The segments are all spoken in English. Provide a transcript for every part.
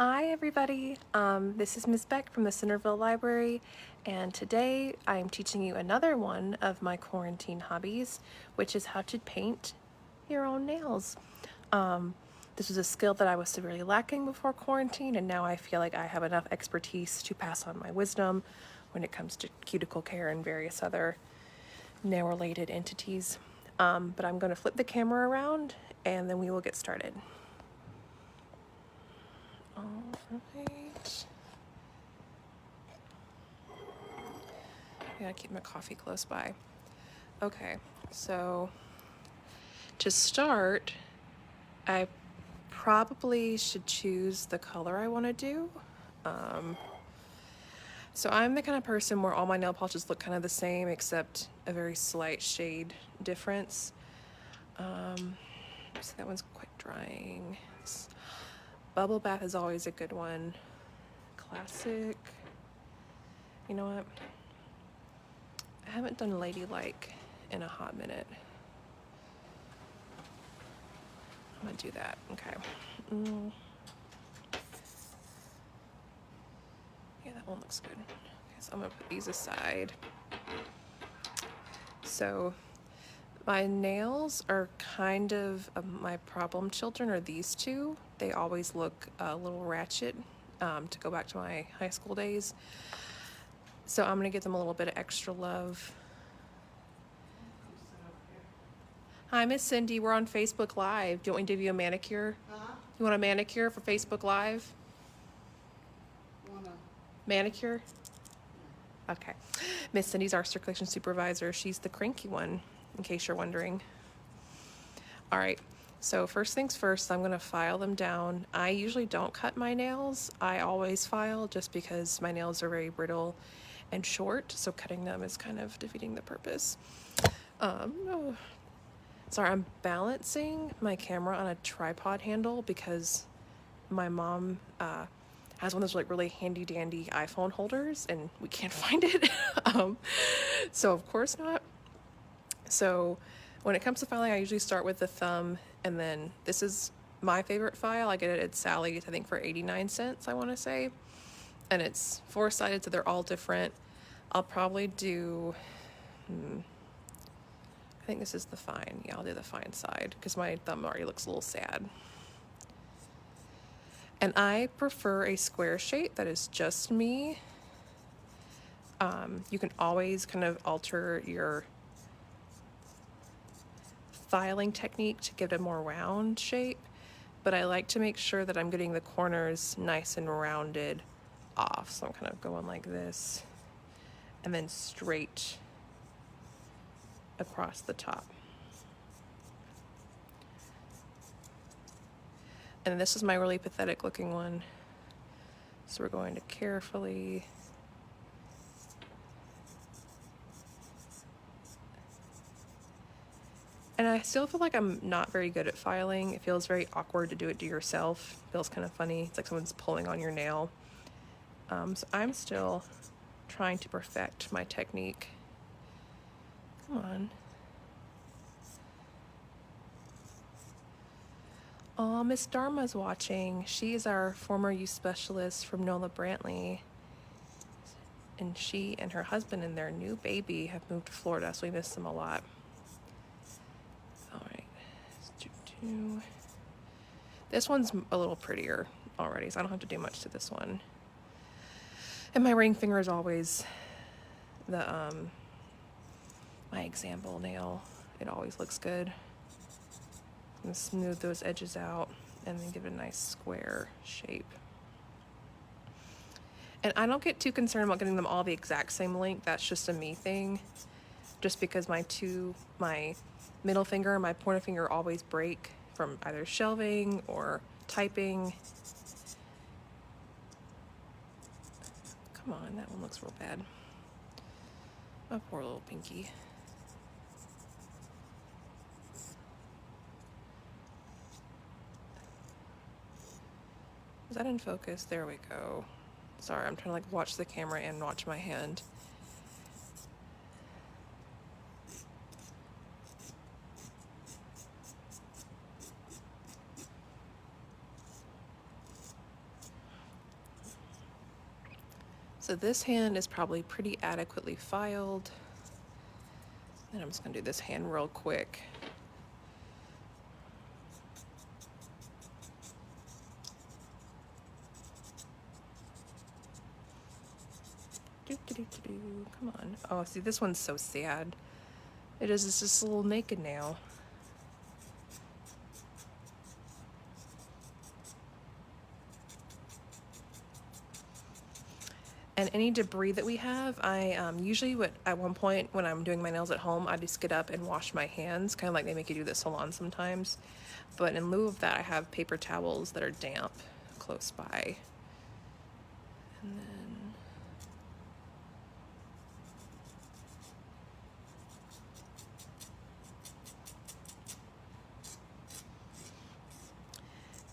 Hi everybody, this is Ms. Beck from the Centerville Library, and today I am teaching you another one of my quarantine hobbies, which is how to paint your own nails. This was a skill that I was severely lacking before quarantine, and now I feel like I have enough expertise to pass on my wisdom when it comes to cuticle care and various other nail-related entities. But I'm going to flip the camera around, and then we will get started. Alright. I gotta keep my coffee close by. Okay, so to start, I probably should choose the color I want to do. So I'm the kind of person where all my nail polishes look kind of the same except a very slight shade difference. So that one's quite drying. Bubble bath is always a good one. Classic. You know what? I haven't done ladylike in a hot minute. I'm gonna do that. Okay. Yeah, that one looks good. Okay, so I'm gonna put these aside. So my nails are kind of my problem children are these two. They always look a little ratchet, to go back to my high school days. So I'm gonna give them a little bit of extra love. Hi, Miss Cindy, we're on Facebook Live. Do you want me to give you a manicure? Huh? You want a manicure for Facebook Live? Wanna? Manicure? Okay. Miss Cindy's our circulation supervisor. She's the cranky one, in case you're wondering. All right. So first things first, I'm going to file them down. I usually don't cut my nails. I always file just because my nails are very brittle and short, so cutting them is kind of defeating the purpose. Oh. Sorry, I'm balancing my camera on a tripod handle because my mom has one of those like really handy dandy iPhone holders and we can't find it. So of course not. So when it comes to filing, I usually start with the thumb, and then this is my favorite file. I get it at Sally's, I think for 89 cents, I want to say. And it's four-sided, so they're all different. I'll probably do, I think this is the fine. Yeah, I'll do the fine side because my thumb already looks a little sad. And I prefer a square shape that is just me. You can always kind of alter your filing technique to give it a more round shape, but I like to make sure that I'm getting the corners nice and rounded off. So I'm kind of going like this and then straight across the top. And this is my really pathetic looking one. So we're going to carefully and I still feel like I'm not very good at filing. It feels very awkward to do it to yourself. It feels kind of funny. It's like someone's pulling on your nail. So I'm still trying to perfect my technique. Come on. Oh, Miss Dharma's watching. She is our former youth specialist from NOLA Brantley. And she and her husband and their new baby have moved to Florida, so we miss them a lot. All right. This one's a little prettier already, so I don't have to do much to this one. And my ring finger is always the my example nail. It always looks good. I'm gonna smooth those edges out and then give it a nice square shape. And I don't get too concerned about getting them all the exact same length. That's just a me thing. Just because my middle finger and my pointer finger always break from either shelving or typing. Come on, that one looks real bad. My poor little pinky. Is that in focus? There we go. Sorry, I'm trying to like watch the camera and watch my hand. So this hand is probably pretty adequately filed. And I'm just gonna do this hand real quick. Come on. Oh, see, this one's so sad. It's just a little naked nail. And any debris that we have, I usually would, at one point when I'm doing my nails at home, I just get up and wash my hands, kind of like they make you do at the salon sometimes. But in lieu of that, I have paper towels that are damp close by. And then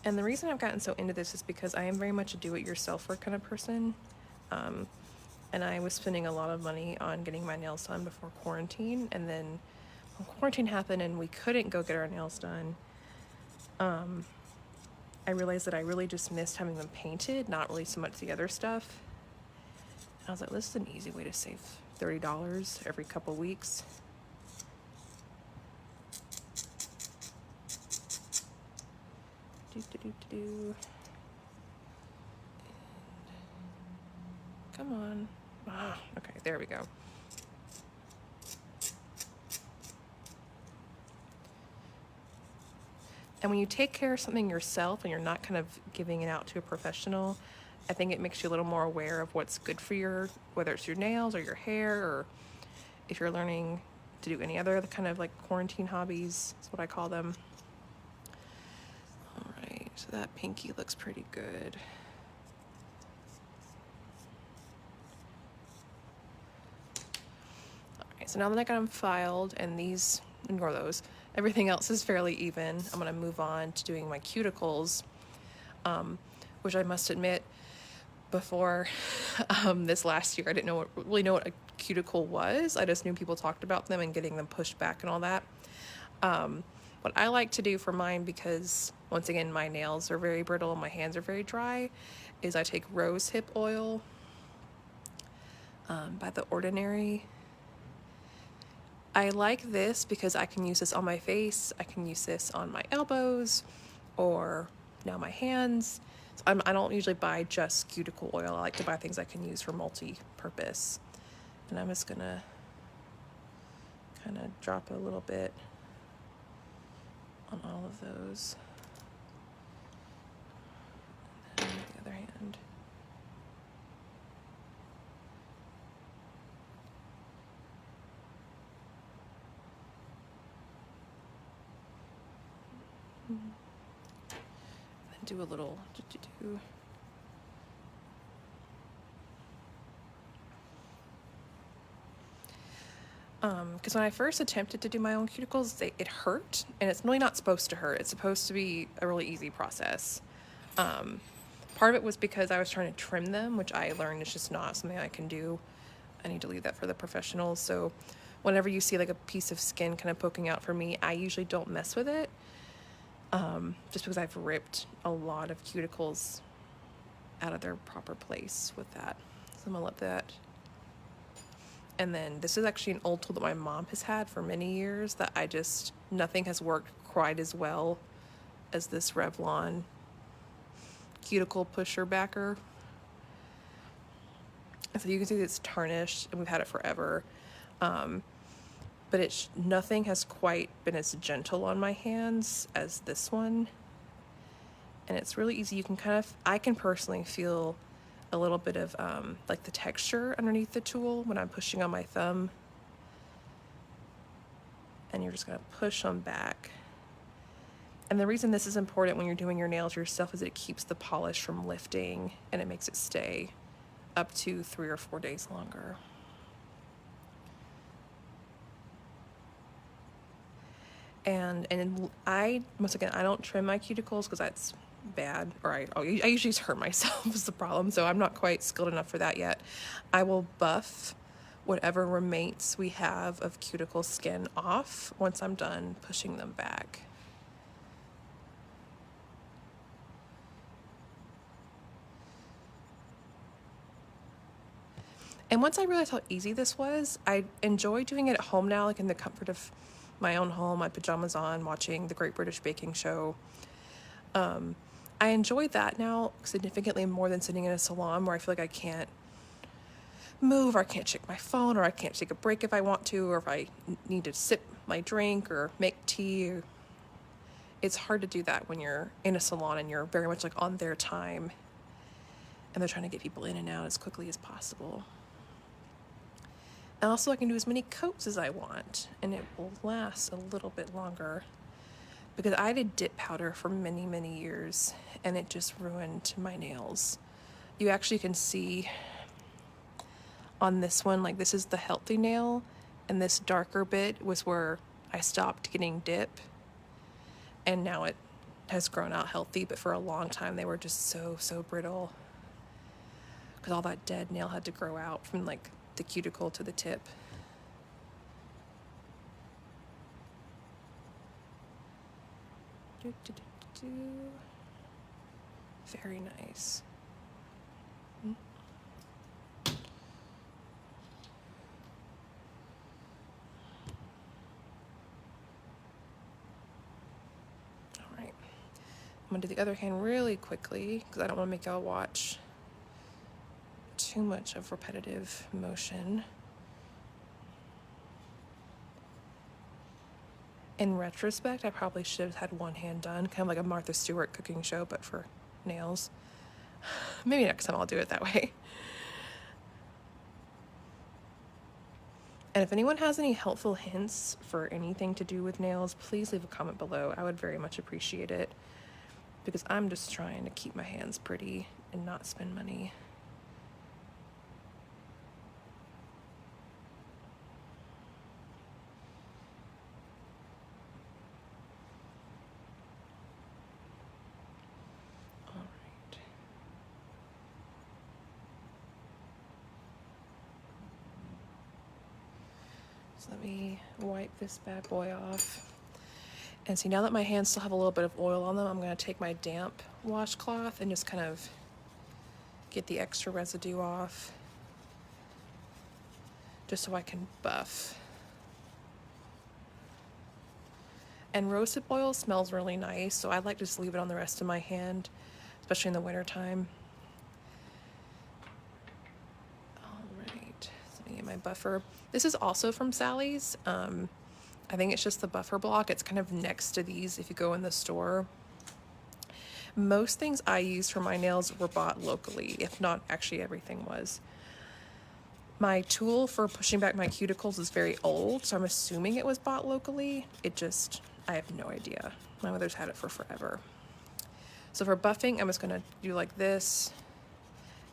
And the reason I've gotten so into this is because I am very much a do-it-yourselfer kind of person. And I was spending a lot of money on getting my nails done before quarantine. And then when quarantine happened and we couldn't go get our nails done, I realized that I really just missed having them painted, not really so much the other stuff. And I was like, this is an easy way to save $30 every couple weeks. Come on. Ah, okay, there we go. And when you take care of something yourself and you're not kind of giving it out to a professional, I think it makes you a little more aware of what's good for your, whether it's your nails or your hair, or if you're learning to do any other kind of like quarantine hobbies, is what I call them. All right, so that pinky looks pretty good. All right, so now that I got them filed and these, ignore those, everything else is fairly even, I'm gonna move on to doing my cuticles, which I must admit, before this last year, I didn't really know what a cuticle was. I just knew people talked about them and getting them pushed back and all that. What I like to do for mine, because once again, my nails are very brittle and my hands are very dry, is I take rose hip oil by The Ordinary. I like this because I can use this on my face, I can use this on my elbows, or now my hands. So I don't usually buy just cuticle oil. I like to buy things I can use for multi-purpose. And I'm just gonna kind of drop a little bit on all of those. And then the other hand. And then do a little because when I first attempted to do my own cuticles, it hurt, and it's really not supposed to hurt. It's supposed to be a really easy process. Part of it was because I was trying to trim them, which I learned is just not something I can do. I need to leave that for the professionals. So whenever you see like a piece of skin kind of poking out for me, I usually don't mess with it, just because I've ripped a lot of cuticles out of their proper place with that. So I'm gonna let that. And then this is actually an old tool that my mom has had for many years that nothing has worked quite as well as this Revlon cuticle pusher backer. And so you can see it's tarnished and we've had it forever. But nothing has quite been as gentle on my hands as this one. And it's really easy. You can I can personally feel a little bit of like the texture underneath the tool when I'm pushing on my thumb. And you're just gonna push them back. And the reason this is important when you're doing your nails yourself is it keeps the polish from lifting and it makes it stay up to 3 or 4 days longer. And once again, I don't trim my cuticles because that's bad, or I usually just hurt myself is the problem, so I'm not quite skilled enough for that yet. I will buff whatever remains we have of cuticle skin off once I'm done pushing them back. And once I realized how easy this was, I enjoy doing it at home now, like in the comfort of my own home, my pajamas on, watching the Great British Baking Show. I enjoy that now significantly more than sitting in a salon where I feel like I can't move, or I can't check my phone, or I can't take a break if I want to, or if I need to sip my drink or make tea. It's hard to do that when you're in a salon and you're very much like on their time and they're trying to get people in and out as quickly as possible. And also I can do as many coats as I want and it will last a little bit longer, because I did dip powder for many, many years and it just ruined my nails. You actually can see on this one, like this is the healthy nail, and this darker bit was where I stopped getting dip, and now it has grown out healthy, but for a long time they were just so brittle because all that dead nail had to grow out from like the cuticle to the tip. Very nice. All right, I'm gonna do the other hand really quickly because I don't want to make y'all watch too much of repetitive motion. In retrospect, I probably should have had one hand done, kind of like a Martha Stewart cooking show, but for nails. Maybe next time I'll do it that way. And if anyone has any helpful hints for anything to do with nails, please leave a comment below. I would very much appreciate it, because I'm just trying to keep my hands pretty and not spend money. So let me wipe this bad boy off. And see, now that my hands still have a little bit of oil on them, I'm going to take my damp washcloth and just kind of get the extra residue off, just so I can buff. And rosehip oil smells really nice, so I like to just leave it on the rest of my hand, especially in the winter time. My buffer. This is also from Sally's. I think it's just the buffer block. It's kind of next to these if you go in the store. Most things I use for my nails were bought locally, if not actually everything was. My tool for pushing back my cuticles is very old, so I'm assuming it was bought locally. I have no idea. My mother's had it for forever. So for buffing, I'm just gonna do like this,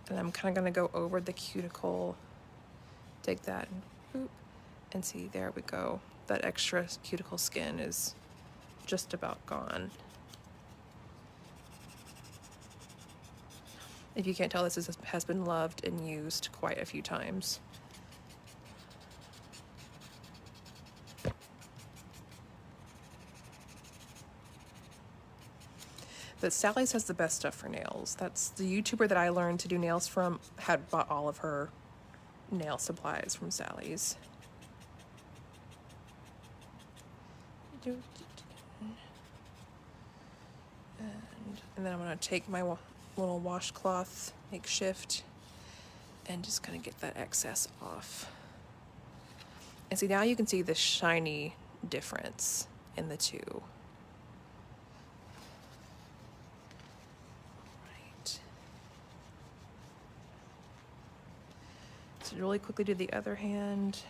and I'm kind of gonna go over the cuticle. Take that and see, there we go. That extra cuticle skin is just about gone. If you can't tell, this has been loved and used quite a few times. But Sally's has the best stuff for nails. That's the YouTuber that I learned to do nails from had bought all of her nail supplies from Sally's. And then I'm going to take my little washcloth makeshift and just kind of get that excess off. And see, now you can see the shiny difference in the two. So really quickly do the other hand.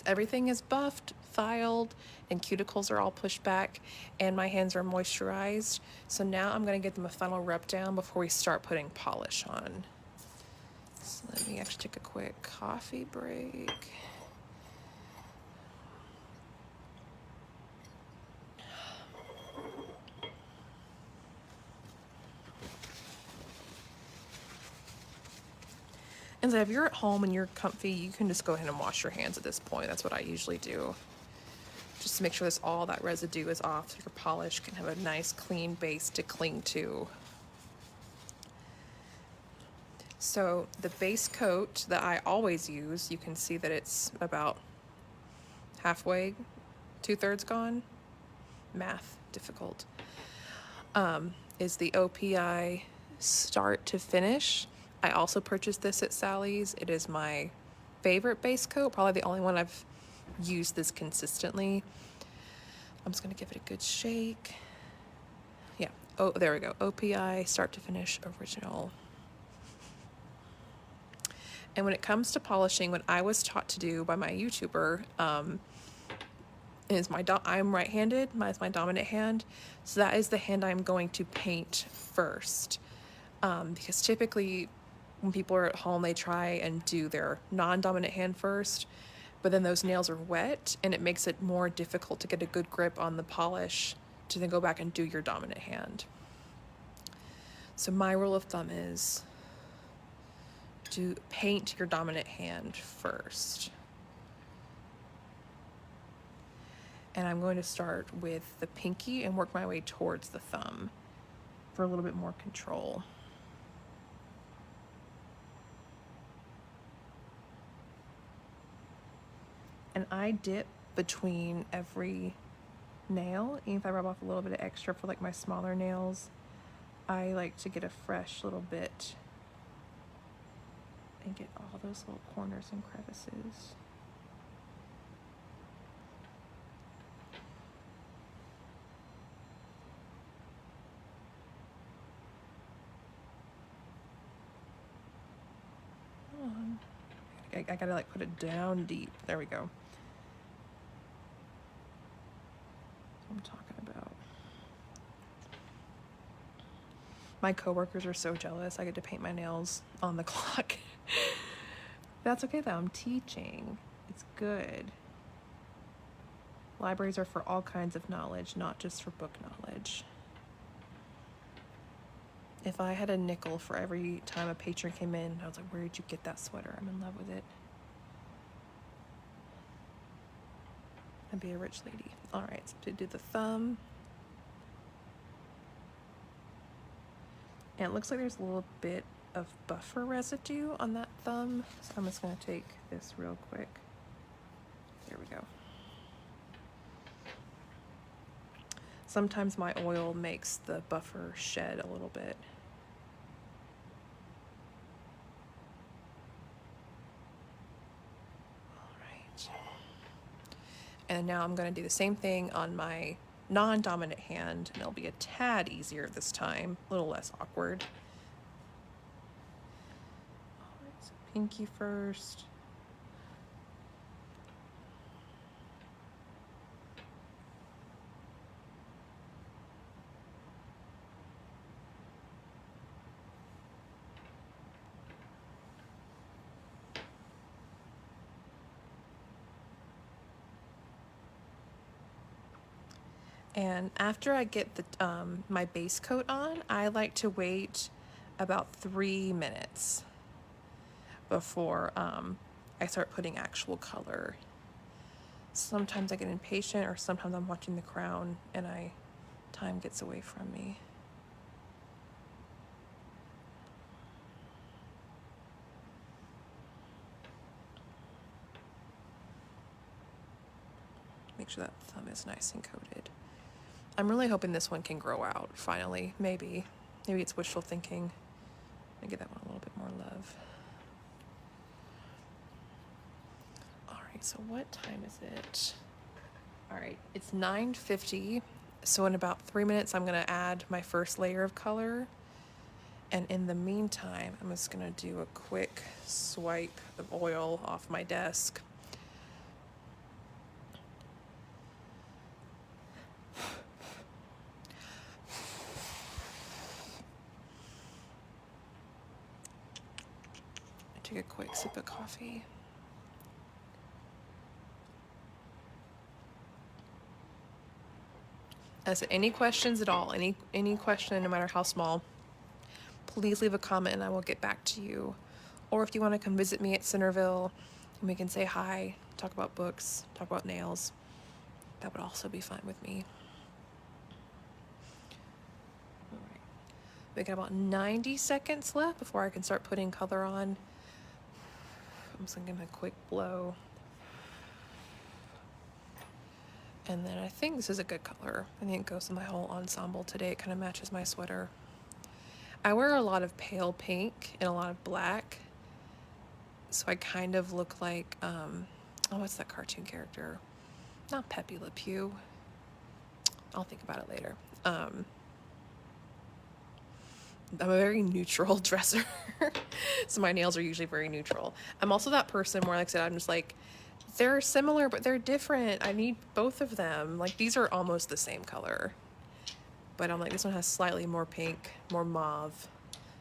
Everything is buffed, filed, and cuticles are all pushed back, and my hands are moisturized. So now I'm going to give them a final rub down before we start putting polish on. So let me actually take a quick coffee break. And so if you're at home and you're comfy, you can just go ahead and wash your hands at this point. That's what I usually do. Just to make sure that all that residue is off so your polish can have a nice clean base to cling to. So the base coat that I always use, you can see that it's about halfway, 2/3 gone. Math, difficult. Is the OPI Start to Finish. I also purchased this at Sally's. It is my favorite base coat, probably the only one I've used this consistently. I'm just going to give it a good shake. Yeah, oh, there we go. OPI Start to Finish Original. And when it comes to polishing, what I was taught to do by my YouTuber, is I'm right-handed, it's my dominant hand, so that is the hand I'm going to paint first. Because typically when people are at home, they try and do their non-dominant hand first, but then those nails are wet and it makes it more difficult to get a good grip on the polish to then go back and do your dominant hand. So my rule of thumb is to paint your dominant hand first. And I'm going to start with the pinky and work my way towards the thumb for a little bit more control. And I dip between every nail. Even if I rub off a little bit of extra for like my smaller nails, I like to get a fresh little bit and get all those little corners and crevices. I gotta like put it down deep. There we go. That's what I'm talking about. My coworkers are so jealous. I get to paint my nails on the clock. That's okay though, I'm teaching. It's good. Libraries are for all kinds of knowledge, not just for book knowledge. If I had a nickel for every time a patron came in, I was like, where did you get that sweater? I'm in love with it. I'd be a rich lady. All right, so to do the thumb. And it looks like there's a little bit of buffer residue on that thumb. So I'm just gonna take this real quick. There we go. Sometimes my oil makes the buffer shed a little bit. All right. And now I'm going to do the same thing on my non-dominant hand, and it'll be a tad easier this time, a little less awkward. All right, so pinky first. And after I get the my base coat on, I like to wait about 3 minutes before I start putting actual color. Sometimes I get impatient, or sometimes I'm watching The Crown and time gets away from me. Make sure that thumb is nice and coated. I'm really hoping this one can grow out finally. Maybe it's wishful thinking. I give that one a little bit more love. All right, so what time is it? All right, it's 9:50. So in about 3 minutes, I'm gonna add my first layer of color. And in the meantime, I'm just gonna do a quick swipe of oil off my desk. Take a quick sip of coffee. As any questions at all, any question, no matter how small, please leave a comment and I will get back to you. Or if you want to come visit me at Centerville and we can say hi, talk about books, talk about nails, that would also be fine with me. All right. We got about 90 seconds left before I can start putting color on. I'm just gonna give it a quick blow. And then I think this is a good color. I think it goes with my whole ensemble today. It kind of matches my sweater. I wear a lot of pale pink and a lot of black. So I kind of look like, oh, what's that cartoon character? Not Pepe Le Pew. I'll think about it later. I'm a very neutral dresser. So my nails are usually very neutral. I'm also that person where, like I said, I'm just like, they're similar, but they're different. I need both of them. Like, these are almost the same color. But I'm like, this one has slightly more pink, more mauve.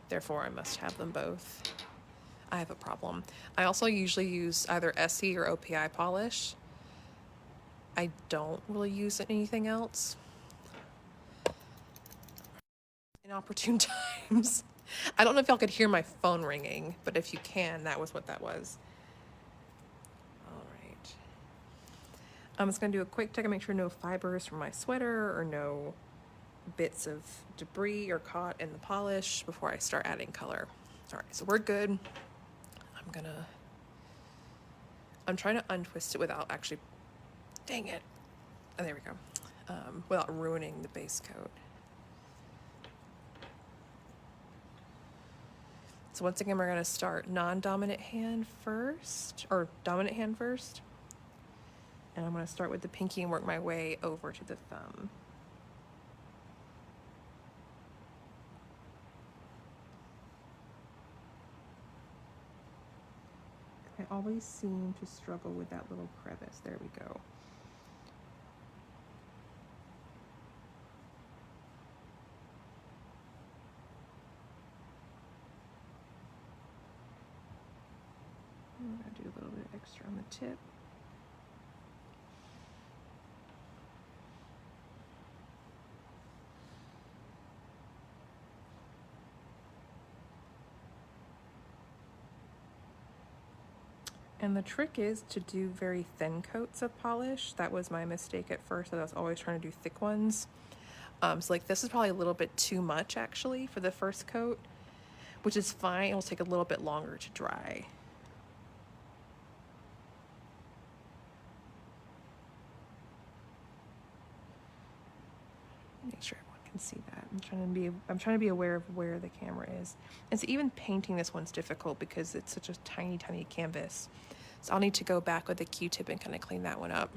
Therefore, I must have them both. I have a problem. I also usually use either SE or OPI polish. I don't really use anything else. Inopportune times. I don't know if y'all could hear my phone ringing, but if you can, that was what that was. All right. I'm just gonna do a quick check and make sure no fibers from my sweater or no bits of debris are caught in the polish before I start adding color. All right, so we're good. I'm trying to untwist it without actually, dang it. Oh, there we go. Without ruining the base coat. So once again, we're gonna start non-dominant hand first, or dominant hand first. And I'm gonna start with the pinky and work my way over to the thumb. I always seem to struggle with that little crevice. There we go. I'm gonna do a little bit extra on the tip. And the trick is to do very thin coats of polish. That was my mistake at first. I was always trying to do thick ones. So like this is probably a little bit too much actually for the first coat, which is fine. It will take a little bit longer to dry. Make sure everyone can see that. I'm trying to be aware of where the camera is. And so even painting this one's difficult because it's such a tiny, tiny canvas. So I'll need to go back with a Q-tip and kind of clean that one up.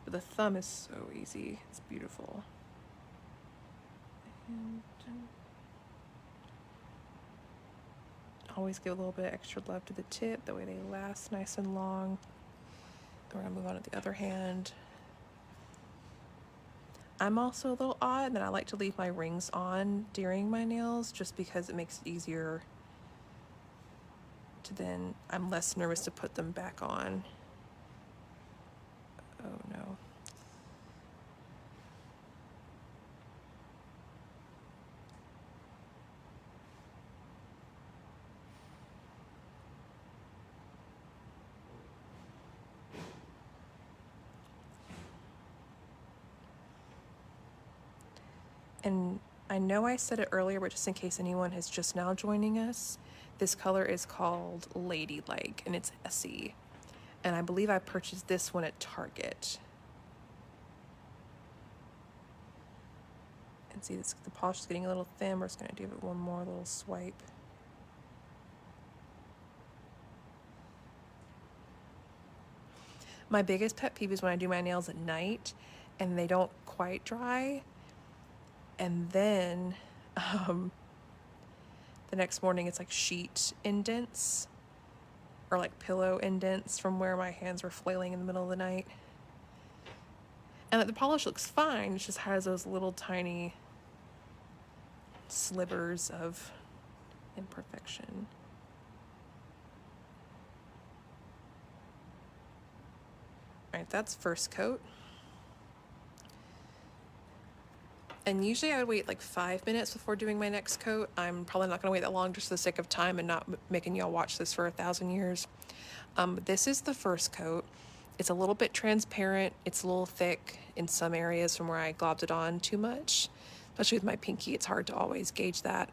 But the thumb is so easy. It's beautiful. And always give a little bit of extra love to the tip. That way they last nice and long. Then we're gonna move on to the other hand. I'm also a little odd that I like to leave my rings on during my nails just because it makes it easier to then, I'm less nervous to put them back on. Oh no. And I know I said it earlier, but just in case anyone is just now joining us, this color is called Ladylike, and it's SE. And I believe I purchased this one at Target. And see, the polish is getting a little thin. We're just gonna give it one more little swipe. My biggest pet peeve is when I do my nails at night and they don't quite dry. And then the next morning it's like sheet indents or like pillow indents from where my hands were flailing in the middle of the night. And the polish looks fine, it just has those little tiny slivers of imperfection. All right, that's first coat. And usually I would wait like 5 minutes before doing my next coat. I'm probably not going to wait that long just for the sake of time and not making y'all watch this for 1,000 years. This is the first coat. It's a little bit transparent. It's a little thick in some areas from where I globbed it on too much. Especially with my pinky, it's hard to always gauge that.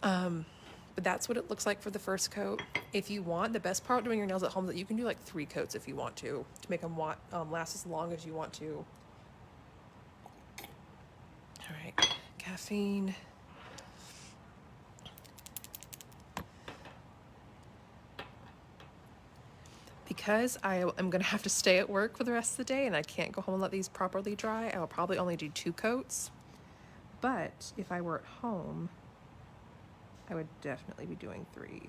But that's what it looks like for the first coat. If you want, the best part of doing your nails at home is that you can do like 3 coats if you want to make them last as long as you want to. All right, caffeine. Because I am going to have to stay at work for the rest of the day and I can't go home and let these properly dry, I will probably only do 2 coats. But if I were at home, I would definitely be doing 3.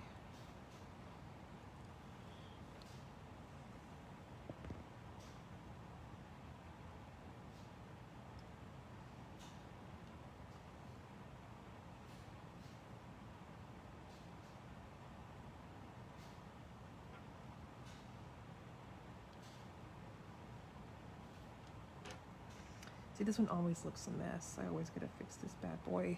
See, this one always looks a mess. I always gotta fix this bad boy.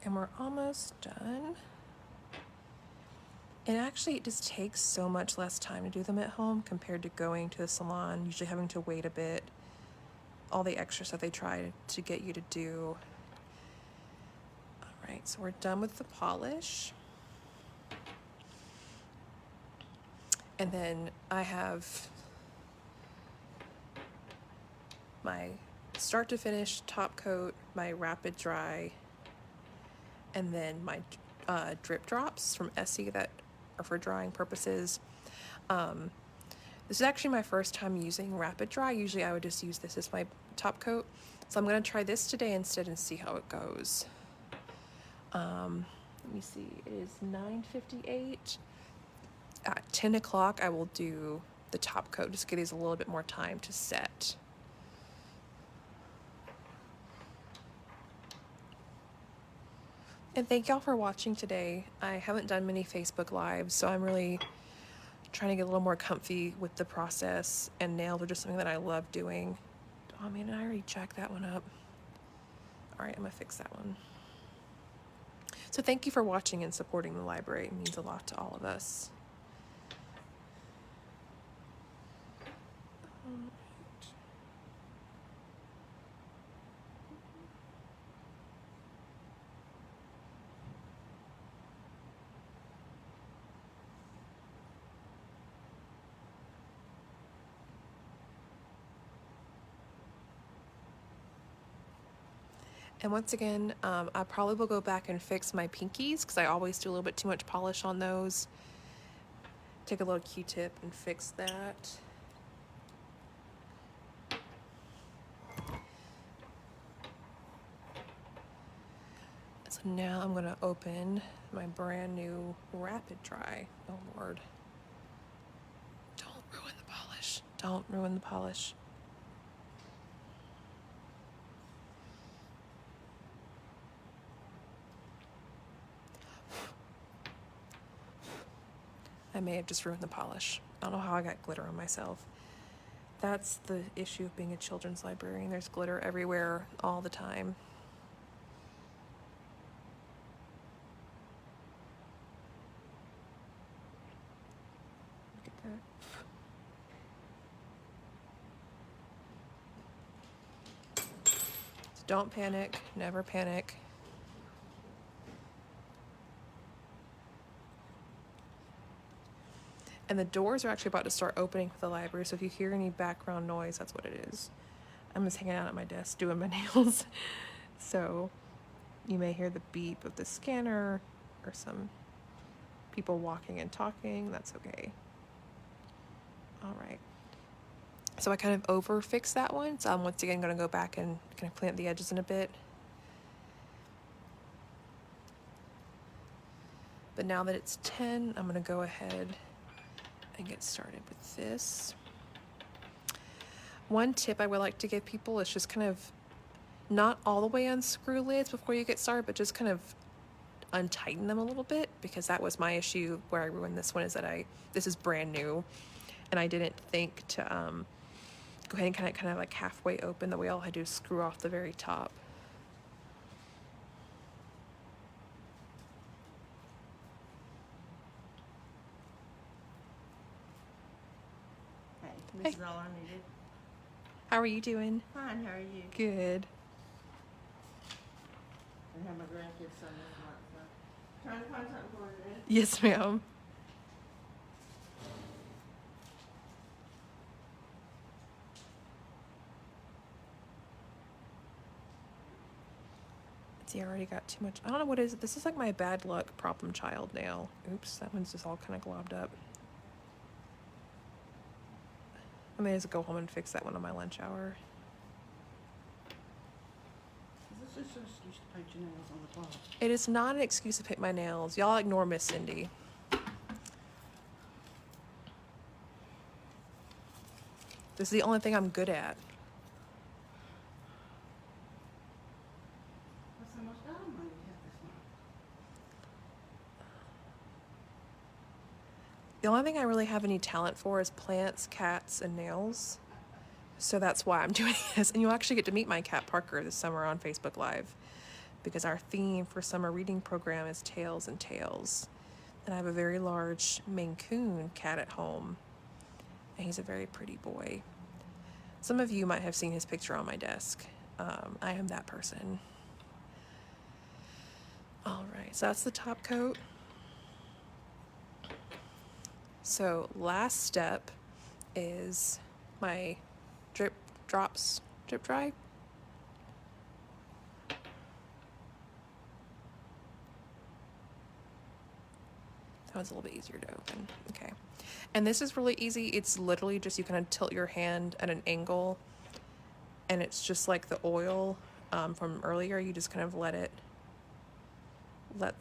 And we're almost done. And actually, it just takes so much less time to do them at home compared to going to the salon, usually having to wait a bit. All the extra stuff they try to get you to do. All right, so we're done with the polish. And then I have my start to finish top coat, my rapid dry, and then my drip drops from Essie that are for drying purposes. This is actually my first time using rapid dry. Usually I would just use this as my top coat. So I'm going to try this today instead and see how it goes. Let me see, it is 9:58. At 10 o'clock I will do the top coat, just give these a little bit more time to set. And thank y'all for watching today. I haven't done many Facebook Lives, so I'm really trying to get a little more comfy with the process, and nails are just something that I love doing. Oh man, I already jacked that one up. All right, I'm gonna fix that one. So thank you for watching and supporting the library. It means a lot to all of us. And once again, I probably will go back and fix my pinkies because I always do a little bit too much polish on those. Take a little Q-tip and fix that. So now I'm gonna open my brand new rapid dry. Oh Lord. Don't ruin the polish. Don't ruin the polish. I may have just ruined the polish. I don't know how I got glitter on myself. That's the issue of being a children's librarian. There's glitter everywhere all the time. Look at that. So don't panic, never panic. And the doors are actually about to start opening for the library, so if you hear any background noise, that's what it is. I'm just hanging out at my desk doing my nails. So you may hear the beep of the scanner or some people walking and talking. That's okay. All right. So I kind of over fixed that one. So I'm once again going to go back and kind of plant the edges in a bit. But now that it's 10, I'm going to go ahead and get started with this. One tip I would like to give people is just kind of not all the way unscrew lids before you get started, but just kind of untighten them a little bit, because that was my issue where I ruined this one, is that this is brand new and I didn't think to go ahead and kind of like halfway open. That way all I had to do is screw off the very top. Hey, this Hey. is all I needed. How are you doing? Fine, how are you? Good. I have my grandkids son this month, so trying to find something for her today. Yes, ma'am. See, I already got too much. I don't know what is it. This is like my bad luck problem child nail. Oops, that one's just all kind of globbed up. I may just go home and fix that one on my lunch hour. Is this just an excuse to paint your nails on the clock? It is not an excuse to pick my nails. Y'all ignore Miss Cindy. This is the only thing I'm good at. What's the most dollar money you have this month? The only thing I really have any talent for is plants, cats, and nails. So that's why I'm doing this. And you'll actually get to meet my cat Parker this summer on Facebook Live, because our theme for summer reading program is Tales and Tales. And I have a very large Maine Coon cat at home, and he's a very pretty boy. Some of you might have seen his picture on my desk. I am that person. All right, so that's the top coat. So last step is my drip dry. That one's a little bit easier to open. Okay. And this is really easy. It's literally just you kind of tilt your hand at an angle, and it's just like the oil from earlier. You just kind of let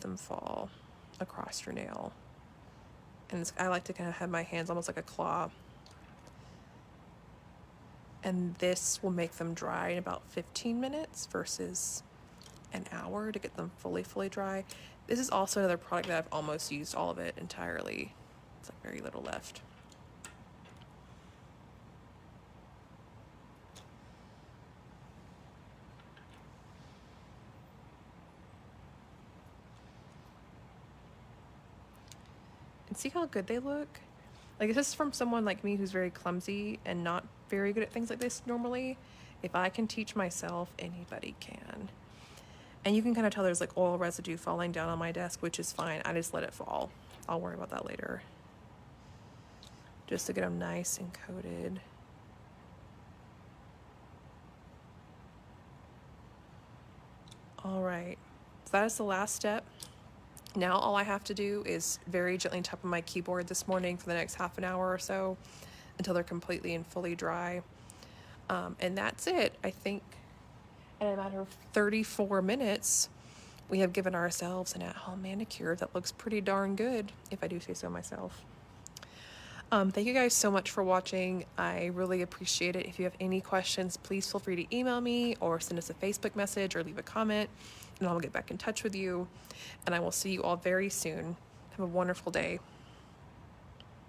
them fall across your nail. And I like to kind of have my hands almost like a claw. And this will make them dry in about 15 minutes versus an hour to get them fully dry. This is also another product that I've almost used all of it entirely. It's like very little left. And see how good they look? Like, this is from someone like me who's very clumsy and not very good at things like this normally. If I can teach myself, anybody can. And you can kind of tell there's like oil residue falling down on my desk, which is fine. I just let it fall. I'll worry about that later. Just to get them nice and coated. All right, so that is the last step. Now all I have to do is very gently tap on my keyboard this morning for the next half an hour or so until they're completely and fully dry. And that's it. I think in a matter of 34 minutes, we have given ourselves an at-home manicure that looks pretty darn good, if I do say so myself. Thank you guys so much for watching. I really appreciate it. If you have any questions, please feel free to email me or send us a Facebook message or leave a comment, and I'll get back in touch with you. And I will see you all very soon. Have a wonderful day.